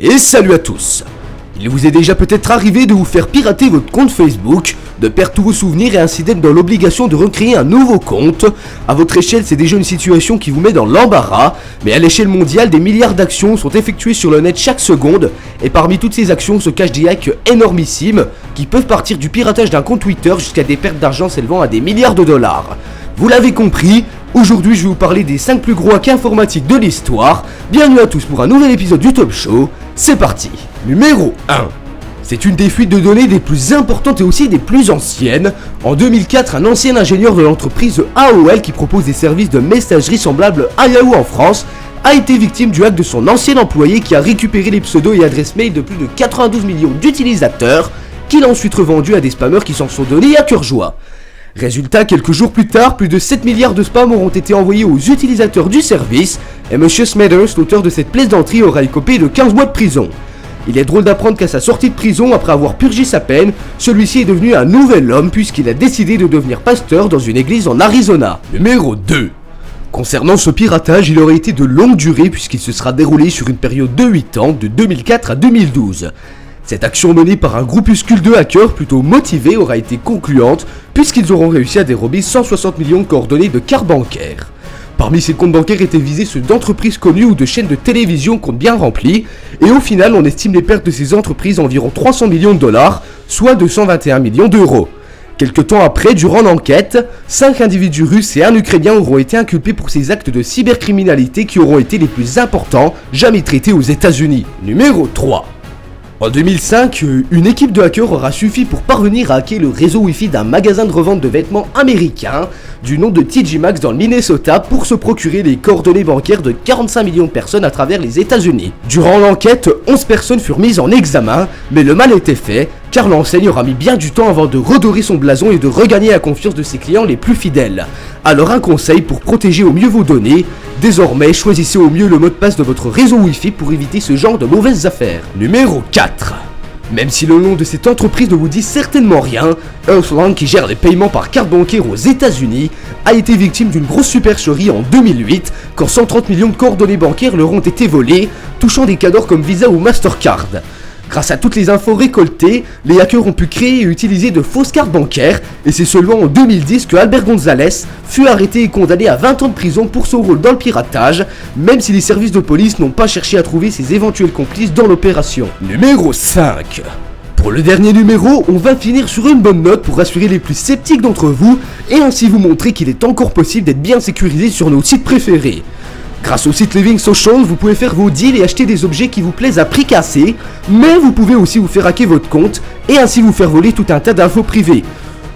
Et salut à tous. Il vous est déjà peut-être arrivé de vous faire pirater votre compte Facebook, de perdre tous vos souvenirs et ainsi d'être dans l'obligation de recréer un nouveau compte. À votre échelle, c'est déjà une situation qui vous met dans l'embarras, mais à l'échelle mondiale, des milliards d'actions sont effectuées sur le net chaque seconde, et parmi toutes ces actions se cachent des hacks énormissimes, qui peuvent partir du piratage d'un compte Twitter jusqu'à des pertes d'argent s'élevant à des milliards de dollars. Vous l'avez compris, aujourd'hui je vais vous parler des 5 plus gros hacks informatiques de l'histoire. Bienvenue à tous pour un nouvel épisode du Top Show, c'est parti. Numéro 1. C'est une des fuites de données des plus importantes et aussi des plus anciennes. En 2004, un ancien ingénieur de l'entreprise AOL qui propose des services de messagerie semblables à Yahoo en France a été victime du hack de son ancien employé qui a récupéré les pseudos et adresses mail de plus de 92 millions d'utilisateurs qu'il a ensuite revendus à des spammers qui s'en sont donnés à cœur joie. Résultat, quelques jours plus tard, plus de 7 milliards de spams auront été envoyés aux utilisateurs du service et M. Smethers, l'auteur de cette plaisanterie, aura écopé de 15 mois de prison. Il est drôle d'apprendre qu'à sa sortie de prison, après avoir purgé sa peine, celui-ci est devenu un nouvel homme puisqu'il a décidé de devenir pasteur dans une église en Arizona. Numéro 2. Concernant ce piratage, il aurait été de longue durée puisqu'il se sera déroulé sur une période de 8 ans, de 2004 à 2012. Cette action menée par un groupuscule de hackers plutôt motivés aura été concluante puisqu'ils auront réussi à dérober 160 millions de coordonnées de cartes bancaires. Parmi ces comptes bancaires étaient visés ceux d'entreprises connues ou de chaînes de télévision compte bien remplis, et au final on estime les pertes de ces entreprises à environ 300 millions de dollars, soit 221 millions d'euros. Quelque temps après, durant l'enquête, 5 individus russes et un ukrainien auront été inculpés pour ces actes de cybercriminalité qui auront été les plus importants jamais traités aux États-Unis. Numéro 3. En 2005, une équipe de hackers aura suffi pour parvenir à hacker le réseau Wi-Fi d'un magasin de revente de vêtements américain du nom de TJ Maxx dans le Minnesota pour se procurer les coordonnées bancaires de 45 millions de personnes à travers les États-Unis. Durant l'enquête, 11 personnes furent mises en examen, mais le mal était fait, car l'enseigne aura mis bien du temps avant de redorer son blason et de regagner la confiance de ses clients les plus fidèles. Alors un conseil pour protéger au mieux vos données, désormais choisissez au mieux le mot de passe de votre réseau Wi-Fi pour éviter ce genre de mauvaises affaires. Numéro 4. Même si le nom de cette entreprise ne vous dit certainement rien, Earthlang, qui gère les paiements par carte bancaire aux États-Unis, a été victime d'une grosse supercherie en 2008 quand 130 millions de coordonnées bancaires leur ont été volées, touchant des cadors comme Visa ou Mastercard. Grâce à toutes les infos récoltées, les hackers ont pu créer et utiliser de fausses cartes bancaires, et c'est seulement en 2010 que Albert Gonzalez fut arrêté et condamné à 20 ans de prison pour son rôle dans le piratage, même si les services de police n'ont pas cherché à trouver ses éventuels complices dans l'opération. Numéro 5. Pour le dernier numéro, on va finir sur une bonne note pour rassurer les plus sceptiques d'entre vous, et ainsi vous montrer qu'il est encore possible d'être bien sécurisé sur nos sites préférés. Grâce au site Living Social, vous pouvez faire vos deals et acheter des objets qui vous plaisent à prix cassé, mais vous pouvez aussi vous faire hacker votre compte et ainsi vous faire voler tout un tas d'infos privées.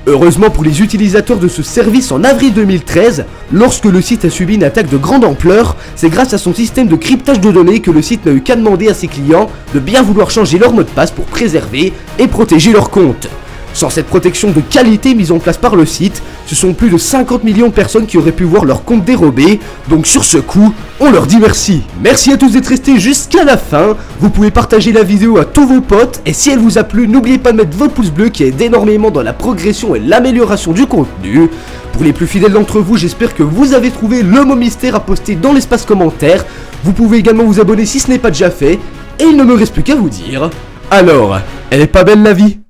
Heureusement pour les utilisateurs de ce service, en avril 2013, lorsque le site a subi une attaque de grande ampleur, c'est grâce à son système de cryptage de données que le site n'a eu qu'à demander à ses clients de bien vouloir changer leur mot de passe pour préserver et protéger leur compte. Sans cette protection de qualité mise en place par le site, ce sont plus de 50 millions de personnes qui auraient pu voir leur compte dérobé, donc sur ce coup, on leur dit merci. Merci à tous d'être restés jusqu'à la fin, vous pouvez partager la vidéo à tous vos potes, et si elle vous a plu, n'oubliez pas de mettre votre pouce bleu qui aide énormément dans la progression et l'amélioration du contenu. Pour les plus fidèles d'entre vous, j'espère que vous avez trouvé le mot mystère à poster dans l'espace commentaire. Vous pouvez également vous abonner si ce n'est pas déjà fait, et il ne me reste plus qu'à vous dire, alors, elle est pas belle la vie ?